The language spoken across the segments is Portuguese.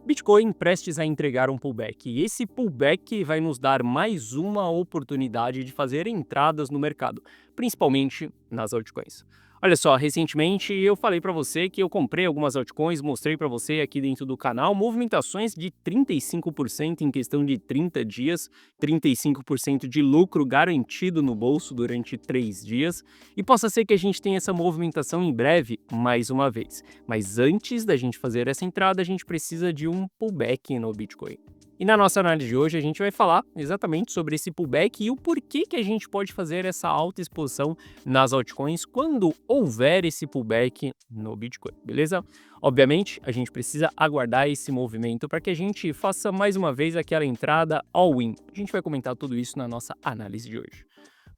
Bitcoin prestes a entregar um pullback, e esse pullback vai nos dar mais uma oportunidade de fazer entradas no mercado, principalmente nas altcoins. Olha só, recentemente eu falei para você que eu comprei algumas altcoins, mostrei para você aqui dentro do canal movimentações de 35% em questão de 30 dias, 35% de lucro garantido no bolso durante 3 dias, e possa ser que a gente tenha essa movimentação em breve mais uma vez. Mas antes da gente fazer essa entrada, a gente precisa de um pullback no Bitcoin. E na nossa análise de hoje, a gente vai falar exatamente sobre esse pullback e o porquê que a gente pode fazer essa alta exposição nas altcoins quando houver esse pullback no Bitcoin, beleza? Obviamente, a gente precisa aguardar esse movimento para que a gente faça mais uma vez aquela entrada all-in. A gente vai comentar tudo isso na nossa análise de hoje.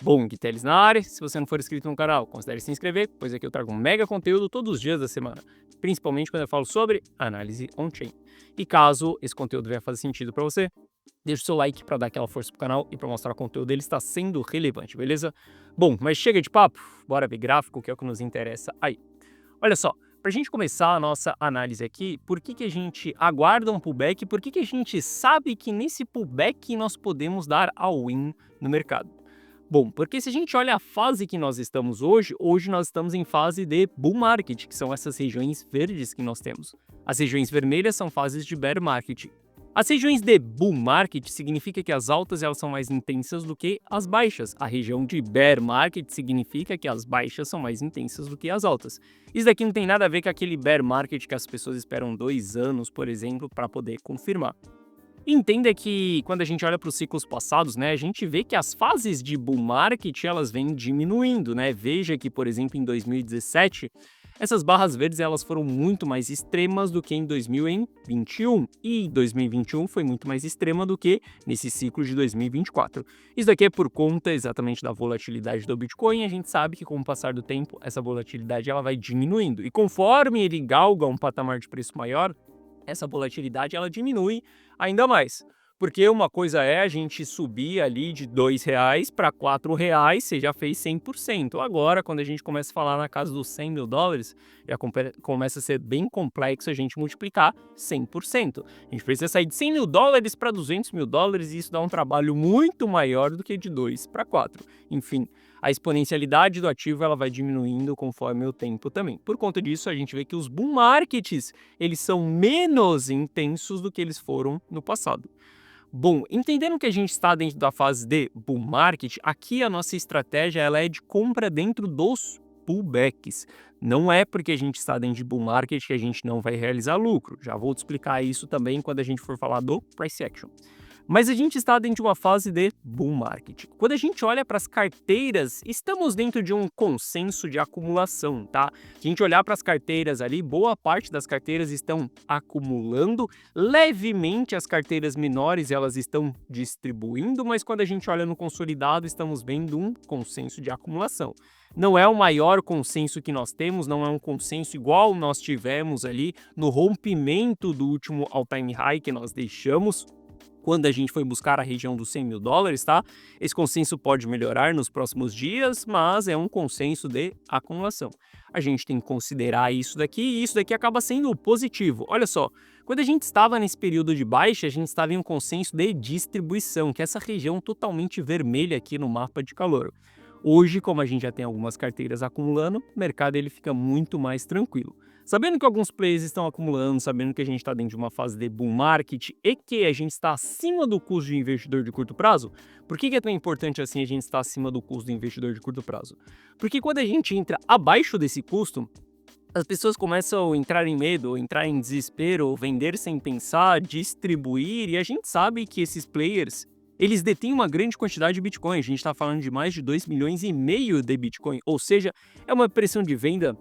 Bom, Guiteles na área. Se você não for inscrito no canal, considere se inscrever, pois aqui eu trago um mega conteúdo todos os dias da semana, principalmente quando eu falo sobre análise on-chain. E caso esse conteúdo venha fazer sentido para você, deixa o seu like para dar aquela força pro canal e para mostrar que o conteúdo dele está sendo relevante, beleza? Bom, mas chega de papo, bora ver gráfico, que é o que nos interessa aí. Olha só, para a gente começar a nossa análise aqui, por que a gente aguarda um pullback, por que a gente sabe que nesse pullback nós podemos dar all-in no mercado? Bom, porque se a gente olha a fase que nós estamos hoje nós estamos em fase de bull market, que são essas regiões verdes que nós temos. As regiões vermelhas são fases de bear market. As regiões de bull market significa que as altas elas são mais intensas do que as baixas. A região de bear market significa que as baixas são mais intensas do que as altas. Isso daqui não tem nada a ver com aquele bear market que as pessoas esperam 2 anos, por exemplo, para poder confirmar. Entenda que quando a gente olha para os ciclos passados, né, a gente vê que as fases de bull market elas vêm diminuindo, né? Veja que, por exemplo, em 2017, essas barras verdes elas foram muito mais extremas do que em 2021, e 2021 foi muito mais extrema do que nesse ciclo de 2024. Isso daqui é por conta exatamente da volatilidade do Bitcoin. A gente sabe que com o passar do tempo, essa volatilidade ela vai diminuindo, e conforme ele galga um patamar de preço maior, essa volatilidade ela diminui ainda mais. Porque uma coisa é a gente subir ali de R$ 2 para R$ 4, você já fez 100%. Agora, quando a gente começa a falar na casa dos US$ 100.000, já começa a ser bem complexo a gente multiplicar 100%. A gente precisa sair de US$ 100.000 para US$ 200.000 e isso dá um trabalho muito maior do que de 2 para 4. Enfim, a exponencialidade do ativo ela vai diminuindo conforme o tempo também. Por conta disso, a gente vê que os bull markets eles são menos intensos do que eles foram no passado. Bom, entendendo que a gente está dentro da fase de bull market, aqui a nossa estratégia ela é de compra dentro dos pullbacks. Não é porque a gente está dentro de bull market que a gente não vai realizar lucro. Já vou te explicar isso também quando a gente for falar do price action. Mas a gente está dentro de uma fase de bull market. Quando a gente olha para as carteiras, estamos dentro de um consenso de acumulação, tá? Se a gente olhar para as carteiras ali, boa parte das carteiras estão acumulando, levemente as carteiras menores elas estão distribuindo, mas quando a gente olha no consolidado, estamos vendo um consenso de acumulação. Não é o maior consenso que nós temos, não é um consenso igual nós tivemos ali no rompimento do último all-time high que nós deixamos quando a gente foi buscar a região dos US$ 100.000, tá? Esse consenso pode melhorar nos próximos dias, mas é um consenso de acumulação. A gente tem que considerar isso daqui e isso daqui acaba sendo positivo. Olha só, quando a gente estava nesse período de baixa, a gente estava em um consenso de distribuição, que é essa região totalmente vermelha aqui no mapa de calor. Hoje, como a gente já tem algumas carteiras acumulando, o mercado ele fica muito mais tranquilo. Sabendo que alguns players estão acumulando, sabendo que a gente está dentro de uma fase de bull market e que a gente está acima do custo de investidor de curto prazo, por que é tão importante assim a gente estar acima do custo do investidor de curto prazo? Porque quando a gente entra abaixo desse custo, as pessoas começam a entrar em medo, entrar em desespero, vender sem pensar, distribuir, e a gente sabe que esses players eles detêm uma grande quantidade de Bitcoin. A gente está falando de mais de 2,5 milhões de Bitcoin, ou seja, é uma pressão de venda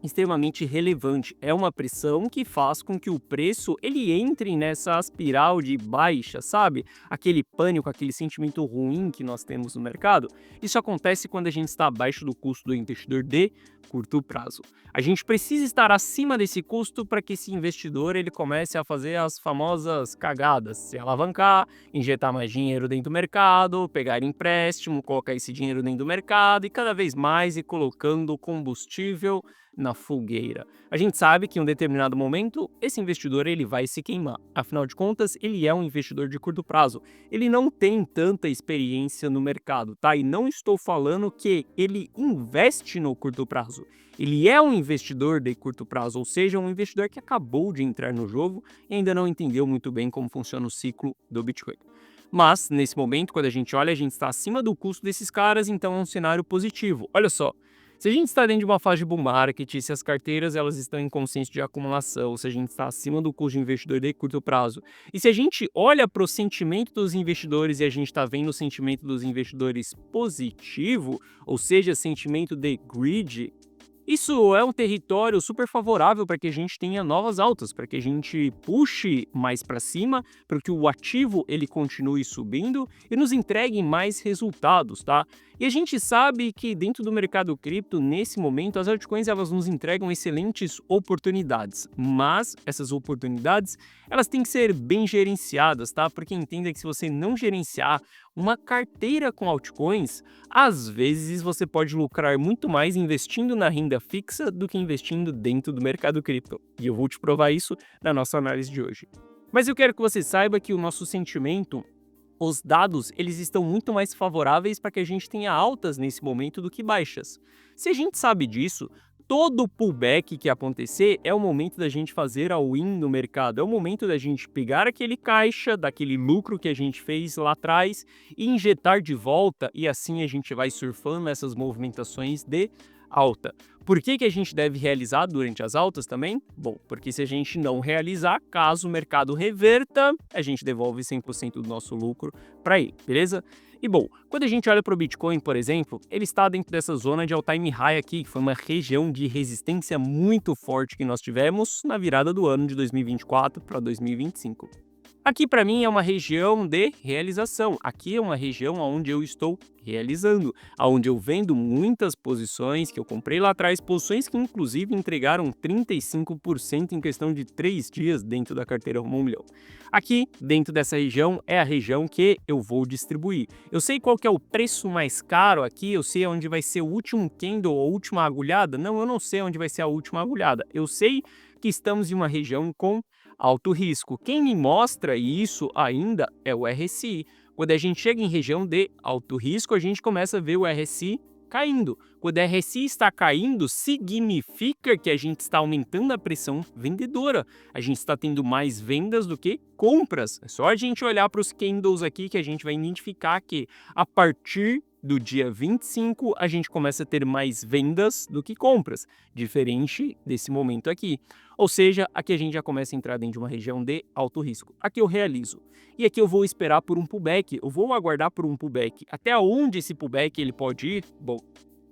extremamente relevante. É uma pressão que faz com que o preço ele entre nessa espiral de baixa, sabe? Aquele pânico, aquele sentimento ruim que nós temos no mercado. Isso acontece quando a gente está abaixo do custo do investidor de curto prazo. A gente precisa estar acima desse custo para que esse investidor ele comece a fazer as famosas cagadas, se alavancar, injetar mais dinheiro dentro do mercado, pegar empréstimo, colocar esse dinheiro dentro do mercado e cada vez mais ir colocando combustível na fogueira. A gente sabe que em um determinado momento esse investidor ele vai se queimar. Afinal de contas, ele é um investidor de curto prazo. Ele não tem tanta experiência no mercado, tá? E não estou falando que ele investe no curto prazo. Ele é um investidor de curto prazo, ou seja, um investidor que acabou de entrar no jogo e ainda não entendeu muito bem como funciona o ciclo do Bitcoin. Mas, nesse momento, quando a gente olha, a gente está acima do custo desses caras, então é um cenário positivo. Olha só, se a gente está dentro de uma fase de bull market, se as carteiras elas estão em consciência de acumulação, se a gente está acima do custo de investidor de curto prazo, e se a gente olha para o sentimento dos investidores e a gente está vendo o sentimento dos investidores positivo, ou seja, sentimento de greed, isso é um território super favorável para que a gente tenha novas altas, para que a gente puxe mais para cima, para que o ativo ele continue subindo e nos entregue mais resultados, tá? E a gente sabe que dentro do mercado cripto, nesse momento, as altcoins elas nos entregam excelentes oportunidades, mas essas oportunidades elas têm que ser bem gerenciadas, tá? Porque entenda que se você não gerenciar uma carteira com altcoins, às vezes você pode lucrar muito mais investindo na renda fixa do que investindo dentro do mercado cripto. E eu vou te provar isso na nossa análise de hoje. Mas eu quero que você saiba que o nosso sentimento, os dados, eles estão muito mais favoráveis para que a gente tenha altas nesse momento do que baixas. Se a gente sabe disso, todo pullback que acontecer é o momento da gente fazer a win no mercado, é o momento da gente pegar aquele caixa, daquele lucro que a gente fez lá atrás e injetar de volta e assim a gente vai surfando essas movimentações de alta. Por que a gente deve realizar durante as altas também? Bom, porque se a gente não realizar, caso o mercado reverta, a gente devolve 100% do nosso lucro para ele, beleza? E bom, quando a gente olha para o Bitcoin, por exemplo, ele está dentro dessa zona de all-time high aqui, que foi uma região de resistência muito forte que nós tivemos na virada do ano de 2024 para 2025. Aqui para mim é uma região de realização, aqui é uma região onde eu estou realizando, onde eu vendo muitas posições que eu comprei lá atrás, posições que inclusive entregaram 35% em questão de 3 dias dentro da carteira Rumo a 1 Milhão. Aqui, dentro dessa região, é a região que eu vou distribuir. Eu sei qual que é o preço mais caro aqui, eu sei onde vai ser o último candle, a última agulhada. Não, eu não sei onde vai ser a última agulhada. Eu sei que estamos em uma região com alto risco. Quem me mostra isso ainda é o RSI. Quando a gente chega em região de alto risco, a gente começa a ver o RSI caindo. Quando o RSI está caindo, significa que a gente está aumentando a pressão vendedora. A gente está tendo mais vendas do que compras. É só a gente olhar para os candles aqui que a gente vai identificar que a partir do dia 25, a gente começa a ter mais vendas do que compras, diferente desse momento aqui. Ou seja, aqui a gente já começa a entrar dentro de uma região de alto risco. Aqui eu realizo. E aqui eu vou esperar por um pullback, eu vou aguardar por um pullback. Até onde esse pullback ele pode ir? Bom,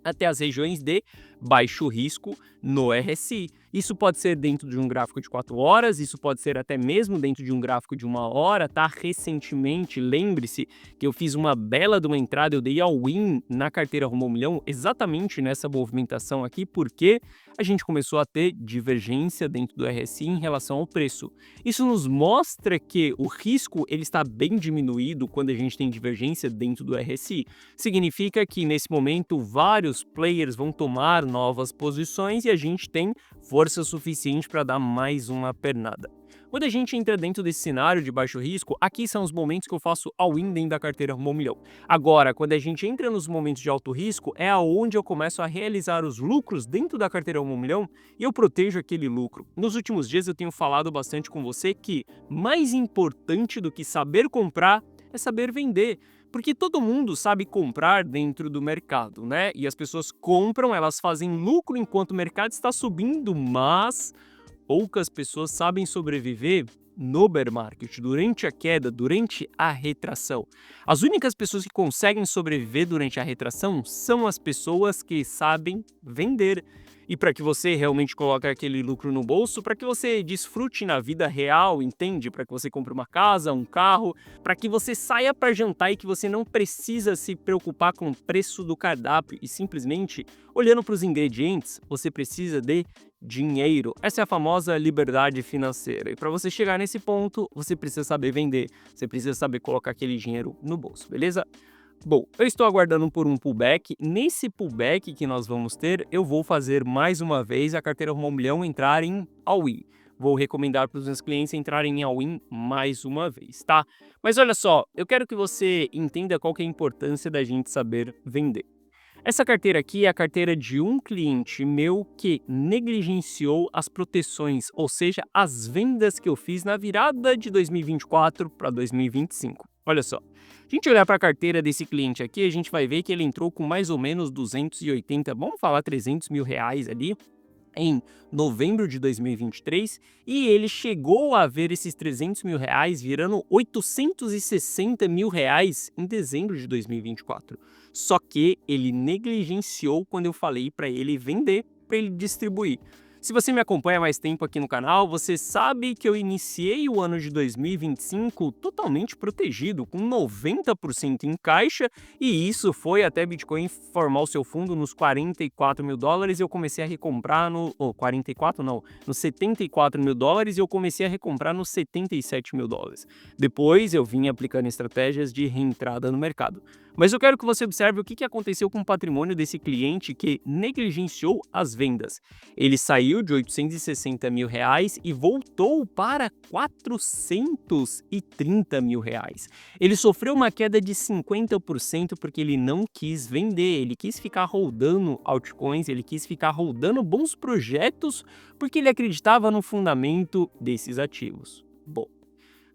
até as regiões de baixo risco no RSI. Isso pode ser dentro de um gráfico de 4 horas, isso pode ser até mesmo dentro de um gráfico de 1 hora, tá? Recentemente, lembre-se que eu fiz uma bela de uma entrada, eu dei all-in na carteira Rumo a 1 Milhão exatamente nessa movimentação aqui, porque a gente começou a ter divergência dentro do RSI em relação ao preço. Isso nos mostra que o risco ele está bem diminuído quando a gente tem divergência dentro do RSI. Significa que nesse momento vários players vão tomar novas posições e a gente tem força suficiente para dar mais uma pernada. Quando a gente entra dentro desse cenário de baixo risco, aqui são os momentos que eu faço all-in dentro da carteira Rumo a 1 Milhão. Agora, quando a gente entra nos momentos de alto risco, é aonde eu começo a realizar os lucros dentro da carteira Rumo a 1 Milhão e eu protejo aquele lucro. Nos últimos dias eu tenho falado bastante com você que mais importante do que saber comprar é saber vender. Porque todo mundo sabe comprar dentro do mercado, né? E as pessoas compram, elas fazem lucro enquanto o mercado está subindo, mas poucas pessoas sabem sobreviver no bear market, durante a queda, durante a retração. As únicas pessoas que conseguem sobreviver durante a retração são as pessoas que sabem vender. E para que você realmente coloque aquele lucro no bolso, para que você desfrute na vida real, entende? Para que você compre uma casa, um carro, para que você saia para jantar e que você não precisa se preocupar com o preço do cardápio e simplesmente olhando para os ingredientes, você precisa de dinheiro. Essa é a famosa liberdade financeira. E para você chegar nesse ponto, você precisa saber vender, você precisa saber colocar aquele dinheiro no bolso, beleza? Bom, eu estou aguardando por um pullback. Nesse pullback que nós vamos ter, eu vou fazer mais uma vez a carteira Rumo ao Milhão entrar em all-in. Vou recomendar para os meus clientes entrarem em all-in mais uma vez, tá? Mas olha só, eu quero que você entenda qual que é a importância da gente saber vender. Essa carteira aqui é a carteira de um cliente meu que negligenciou as proteções, ou seja, as vendas que eu fiz na virada de 2024 para 2025. Olha só, a gente olhar para a carteira desse cliente aqui, a gente vai ver que ele entrou com mais ou menos 280, vamos falar 300 mil reais ali, em novembro de 2023 e ele chegou a ver esses 300 mil reais virando 860 mil reais em dezembro de 2024. Só que ele negligenciou quando eu falei para ele vender, para ele distribuir. Se você me acompanha há mais tempo aqui no canal, você sabe que eu iniciei o ano de 2025 totalmente protegido, com 90% em caixa, e isso foi até Bitcoin formar o seu fundo nos 44 mil dólares e eu comecei a recomprar no... 44 não, nos 74 mil dólares e eu comecei a recomprar nos 77 mil dólares. Depois eu vim aplicando estratégias de reentrada no mercado. Mas eu quero que você observe o que aconteceu com o patrimônio desse cliente que negligenciou as vendas. Ele saiu de 860 mil reais e voltou para 430 mil reais. Ele sofreu uma queda de 50% porque ele não quis vender, ele quis ficar holdando altcoins, ele quis ficar holdando bons projetos porque ele acreditava no fundamento desses ativos. Bom,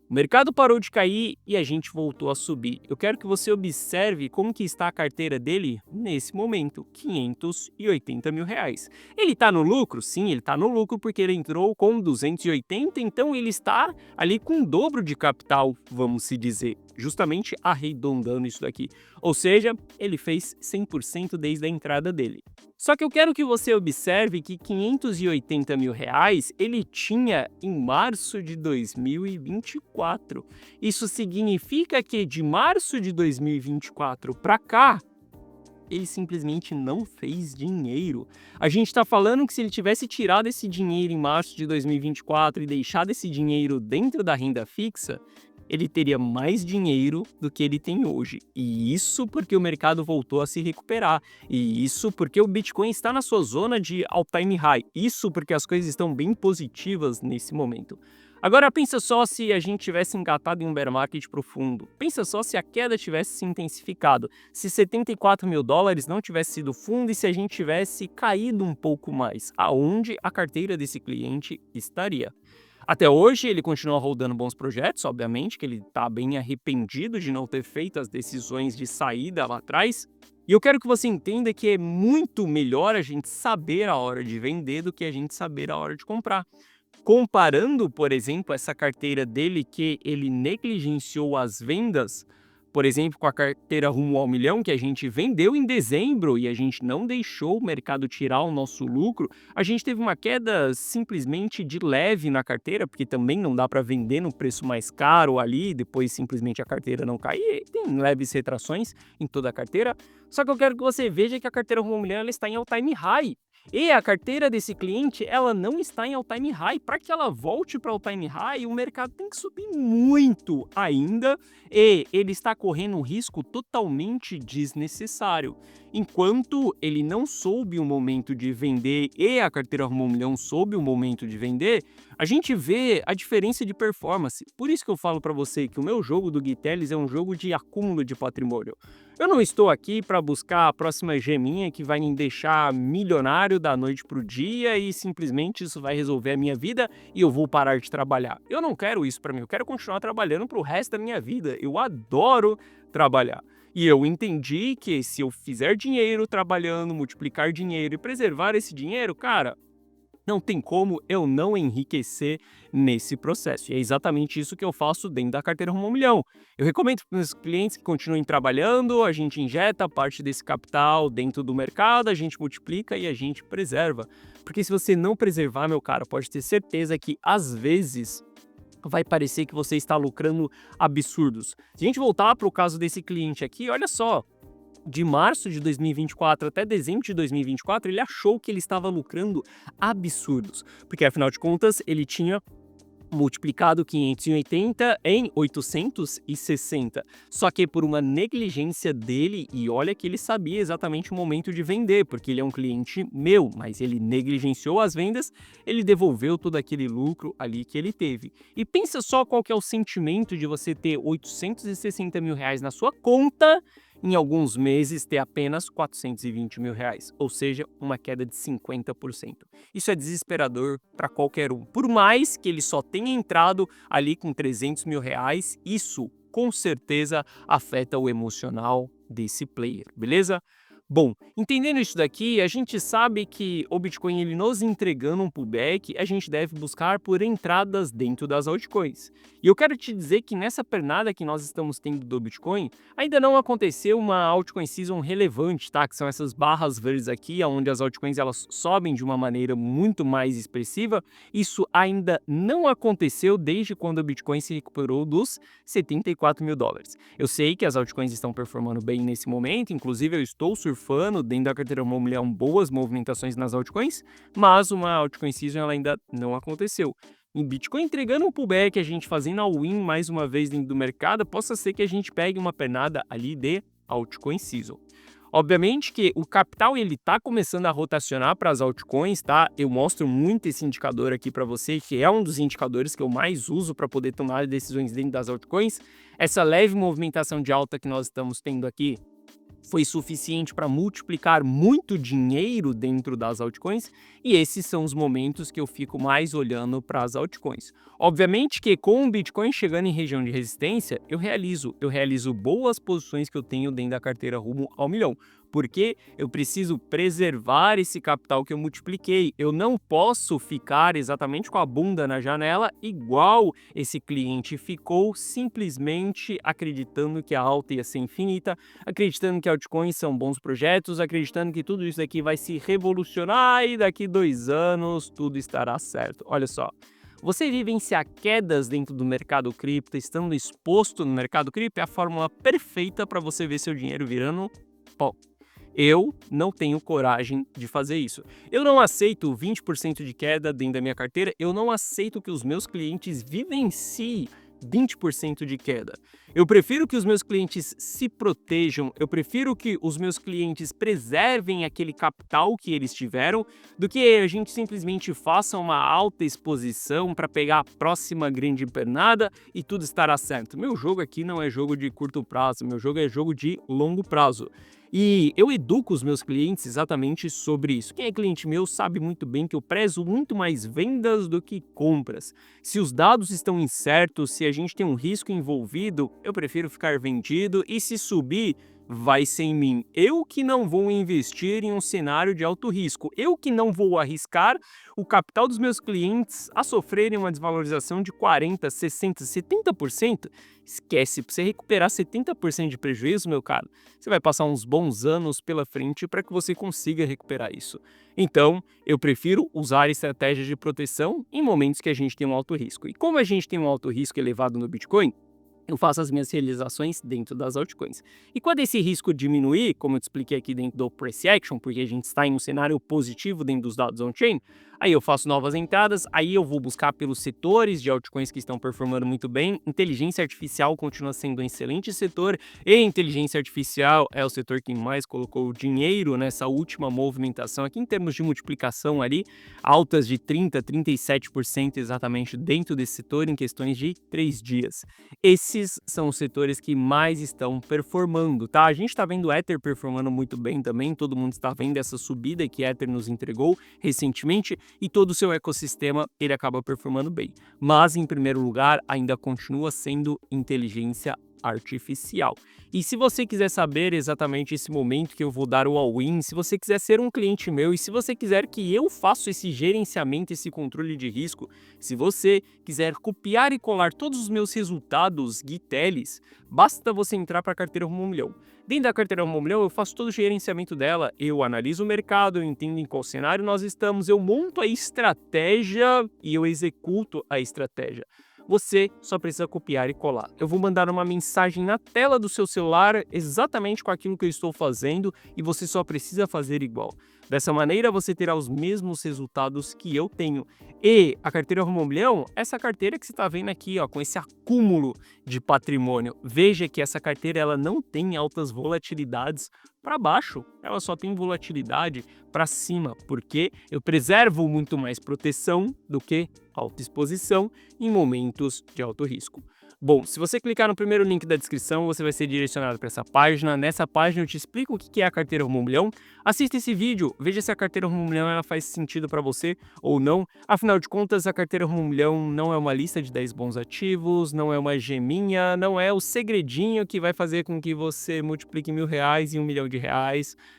o mercado parou de cair e a gente voltou a subir. Eu quero que você observe como que está a carteira dele nesse momento, 580 mil reais. Ele está no lucro? Sim, ele está no lucro porque ele entrou com 280, então ele está ali com o dobro de capital, vamos se dizer, justamente arredondando isso daqui. Ou seja, ele fez 100% desde a entrada dele. Só que eu quero que você observe que 580 mil reais ele tinha em março de 2024. Isso significa que de março de 2024 para cá, ele simplesmente não fez dinheiro. A gente está falando que se ele tivesse tirado esse dinheiro em março de 2024 e deixado esse dinheiro dentro da renda fixa, ele teria mais dinheiro do que ele tem hoje. E isso porque o mercado voltou a se recuperar. E isso porque o Bitcoin está na sua zona de all-time high. Isso porque as coisas estão bem positivas nesse momento. Agora pensa só se a gente tivesse engatado em um bear market profundo. Pensa só se a queda tivesse se intensificado. Se 74 mil dólares não tivesse sido fundo e se a gente tivesse caído um pouco mais. Aonde a carteira desse cliente estaria? Até hoje ele continua rodando bons projetos, obviamente, que ele está bem arrependido de não ter feito as decisões de saída lá atrás. E eu quero que você entenda que é muito melhor a gente saber a hora de vender do que a gente saber a hora de comprar. Comparando, por exemplo, essa carteira dele que ele negligenciou as vendas, por exemplo, com a carteira Rumo ao Milhão, que a gente vendeu em dezembro e a gente não deixou o mercado tirar o nosso lucro, a gente teve uma queda simplesmente de leve na carteira, porque também não dá para vender no preço mais caro ali, depois simplesmente a carteira não cair, tem leves retrações em toda a carteira. Só que eu quero que você veja que a carteira Rumo ao Milhão ela está em all-time high. E a carteira desse cliente, ela não está em all-time high. Para que ela volte para all-time high, o mercado tem que subir muito ainda e ele está correndo um risco totalmente desnecessário. Enquanto ele não soube o momento de vender e a carteira Rumo ao Milhão soube o momento de vender, a gente vê a diferença de performance. Por isso que eu falo para você que o meu jogo do Gui Telles é um jogo de acúmulo de patrimônio. Eu não estou aqui para buscar a próxima geminha que vai me deixar milionário da noite para o dia e simplesmente isso vai resolver a minha vida e eu vou parar de trabalhar. Eu não quero isso para mim, eu quero continuar trabalhando para o resto da minha vida. Eu adoro trabalhar. E eu entendi que se eu fizer dinheiro trabalhando, multiplicar dinheiro e preservar esse dinheiro, cara, não tem como eu não enriquecer nesse processo. E é exatamente isso que eu faço dentro da carteira Rumo ao Milhão. Eu recomendo para os meus clientes que continuem trabalhando, a gente injeta parte desse capital dentro do mercado, a gente multiplica e a gente preserva. Porque se você não preservar, meu cara, pode ter certeza que às vezes vai parecer que você está lucrando absurdos. Se a gente voltar para o caso desse cliente aqui, olha só, de março de 2024 até dezembro de 2024, ele achou que ele estava lucrando absurdos, porque afinal de contas ele tinha multiplicado 580 em 860. Só que por uma negligência dele, e olha que ele sabia exatamente o momento de vender, porque ele é um cliente meu, mas ele negligenciou as vendas, ele devolveu todo aquele lucro ali que ele teve. E pensa só qual que é o sentimento de você ter 860 mil reais na sua conta, em alguns meses ter apenas 420 mil reais, ou seja, uma queda de 50%. Isso é desesperador para qualquer um. Por mais que ele só tenha entrado ali com 300 mil reais, isso com certeza afeta o emocional desse player, beleza? Bom, entendendo isso daqui, a gente sabe que o Bitcoin ele nos entregando um pullback, a gente deve buscar por entradas dentro das altcoins. E eu quero te dizer que nessa pernada que nós estamos tendo do Bitcoin, ainda não aconteceu uma altcoin season relevante, tá? Que são essas barras verdes aqui, onde as altcoins elas sobem de uma maneira muito mais expressiva. Isso ainda não aconteceu desde quando o Bitcoin se recuperou dos 74 mil dólares. Eu sei que as altcoins estão performando bem nesse momento, inclusive eu estou surfando dentro da carteira 1 milhão boas movimentações nas altcoins, mas uma altcoin season ela ainda não aconteceu. Em Bitcoin entregando um pullback, a gente fazendo all-in mais uma vez dentro do mercado, possa ser que a gente pegue uma pernada ali de altcoin season. Obviamente que o capital ele tá começando a rotacionar para as altcoins, tá? Eu mostro muito esse indicador aqui para você, que é um dos indicadores que eu mais uso para poder tomar decisões dentro das altcoins. Essa leve movimentação de alta que nós estamos tendo aqui foi suficiente para multiplicar muito dinheiro dentro das altcoins, e esses são os momentos que eu fico mais olhando para as altcoins. Obviamente que com o Bitcoin chegando em região de resistência, eu realizo boas posições que eu tenho dentro da carteira rumo ao milhão, porque eu preciso preservar esse capital que eu multipliquei. Eu não posso ficar exatamente com a bunda na janela igual esse cliente ficou, simplesmente acreditando que a alta ia ser infinita, acreditando que altcoins são bons projetos, acreditando que tudo isso daqui vai se revolucionar e daqui 2 anos tudo estará certo. Olha só, você vivenciar quedas dentro do mercado cripto, estando exposto no mercado cripto, é a fórmula perfeita para você ver seu dinheiro virando pó. Eu não tenho coragem de fazer isso. Eu não aceito 20% de queda dentro da minha carteira, eu não aceito que os meus clientes vivenciem 20% de queda. Eu prefiro que os meus clientes se protejam, eu prefiro que os meus clientes preservem aquele capital que eles tiveram, do que a gente simplesmente faça uma alta exposição para pegar a próxima grande pernada e tudo estará certo. Meu jogo aqui não é jogo de curto prazo, meu jogo é jogo de longo prazo. E eu educo os meus clientes exatamente sobre isso. Quem é cliente meu sabe muito bem que eu prezo muito mais vendas do que compras. Se os dados estão incertos, se a gente tem um risco envolvido, eu prefiro ficar vendido, e se subir, vai ser em mim. Eu que não vou investir em um cenário de alto risco. Eu que não vou arriscar o capital dos meus clientes a sofrerem uma desvalorização de 40%, 60%, 70%. Esquece, para você recuperar 70% de prejuízo, meu caro, você vai passar uns bons anos pela frente para que você consiga recuperar isso. Então, eu prefiro usar estratégias de proteção em momentos que a gente tem um alto risco. E como a gente tem um alto risco elevado no Bitcoin, eu faço as minhas realizações dentro das altcoins. E quando esse risco diminuir, como eu te expliquei aqui dentro do Price Action, porque a gente está em um cenário positivo dentro dos dados on-chain, aí eu faço novas entradas, aí eu vou buscar pelos setores de altcoins que estão performando muito bem. Inteligência artificial continua sendo um excelente setor, e inteligência artificial é o setor que mais colocou dinheiro nessa última movimentação aqui em termos de multiplicação ali, altas de 30%, 37% exatamente dentro desse setor em questões de 3 dias. Esses são os setores que mais estão performando, tá? A gente está vendo o Ether performando muito bem também, todo mundo está vendo essa subida que Ether nos entregou recentemente, e todo o seu ecossistema ele acaba performando bem. Mas, em primeiro lugar, ainda continua sendo inteligência artificial. E se você quiser saber exatamente esse momento que eu vou dar o all-in, se você quiser ser um cliente meu e se você quiser que eu faça esse gerenciamento, esse controle de risco, se você quiser copiar e colar todos os meus resultados GitElis, basta você entrar para a carteira Rumo ao Milhão. Dentro da carteira Rumo ao Milhão, eu faço todo o gerenciamento dela, eu analiso o mercado, eu entendo em qual cenário nós estamos, eu monto a estratégia e eu executo a estratégia. Você só precisa copiar e colar. Eu vou mandar uma mensagem na tela do seu celular exatamente com aquilo que eu estou fazendo, e você só precisa fazer igual. Dessa maneira, você terá os mesmos resultados que eu tenho. E a carteira Rumo ao Milhão, essa carteira que você está vendo aqui, ó, com esse acúmulo de patrimônio. Veja que essa carteira ela não tem altas volatilidades para baixo, ela só tem volatilidade para cima, porque eu preservo muito mais proteção do que alta exposição em momentos de alto risco. Bom, se você clicar no primeiro link da descrição, você vai ser direcionado para essa página. Nessa página eu te explico o que é a carteira Rumo ao Milhão. Assista esse vídeo, veja se a carteira Rumo ao Milhão ela faz sentido para você ou não. Afinal de contas, a carteira Rumo ao Milhão não é uma lista de 10 bons ativos, não é uma geminha, não é o segredinho que vai fazer com que você multiplique R$ 1.000 em R$ 1 milhão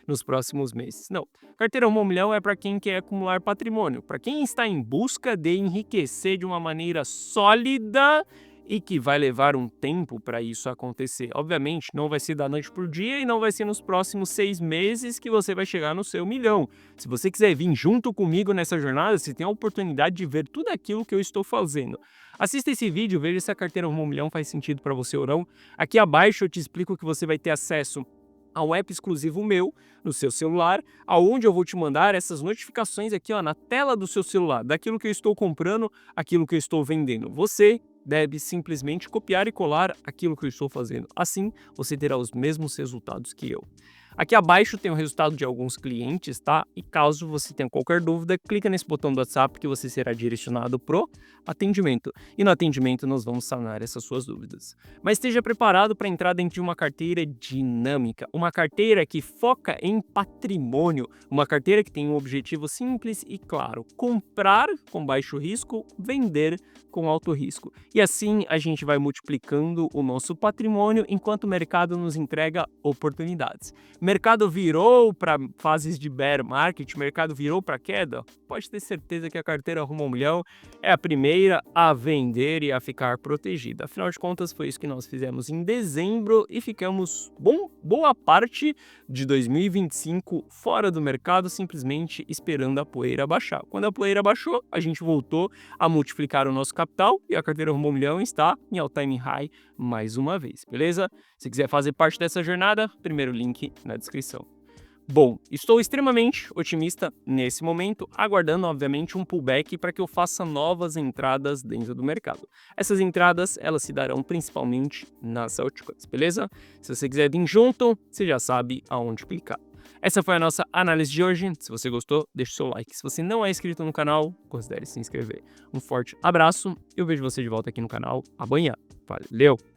nos próximos meses. Não, carteira Rumo ao Milhão é para quem quer acumular patrimônio, para quem está em busca de enriquecer de uma maneira sólida e que vai levar um tempo para isso acontecer. Obviamente, não vai ser da noite para o dia e não vai ser nos próximos 6 meses que você vai chegar no seu milhão. Se você quiser vir junto comigo nessa jornada, você tem a oportunidade de ver tudo aquilo que eu estou fazendo. Assista esse vídeo, veja se a carteira Rumo ao Milhão faz sentido para você ou não. Aqui abaixo eu te explico que você vai ter acesso a um app exclusivo meu no seu celular, aonde eu vou te mandar essas notificações aqui, ó, na tela do seu celular, daquilo que eu estou comprando, aquilo que eu estou vendendo. Você deve simplesmente copiar e colar aquilo que eu estou fazendo. Assim, você terá os mesmos resultados que eu. Aqui abaixo tem o resultado de alguns clientes, tá? E caso você tenha qualquer dúvida, clica nesse botão do WhatsApp que você será direcionado pro atendimento. E no atendimento nós vamos sanar essas suas dúvidas. Mas esteja preparado para entrar dentro de uma carteira dinâmica, uma carteira que foca em patrimônio, uma carteira que tem um objetivo simples e claro: comprar com baixo risco, vender com alto risco. E assim a gente vai multiplicando o nosso patrimônio enquanto o mercado nos entrega oportunidades. Mercado virou para fases de bear market, mercado virou para queda, pode ter certeza que a carteira Rumo ao Milhão é a primeira a vender e a ficar protegida. Afinal de contas, foi isso que nós fizemos em dezembro e ficamos boa parte de 2025 fora do mercado, simplesmente esperando a poeira baixar. Quando a poeira baixou, a gente voltou a multiplicar o nosso capital e a carteira Rumo ao Milhão está em all-time high mais uma vez, beleza? Se quiser fazer parte dessa jornada, primeiro link na descrição. Bom, estou extremamente otimista nesse momento, aguardando obviamente um pullback para que eu faça novas entradas dentro do mercado. Essas entradas, elas se darão principalmente nas altcoins, beleza? Se você quiser vir junto, você já sabe aonde clicar. Essa foi a nossa análise de hoje. Se você gostou, deixe o seu like. Se você não é inscrito no canal, considere se inscrever. Um forte abraço e eu vejo você de volta aqui no canal amanhã. Valeu!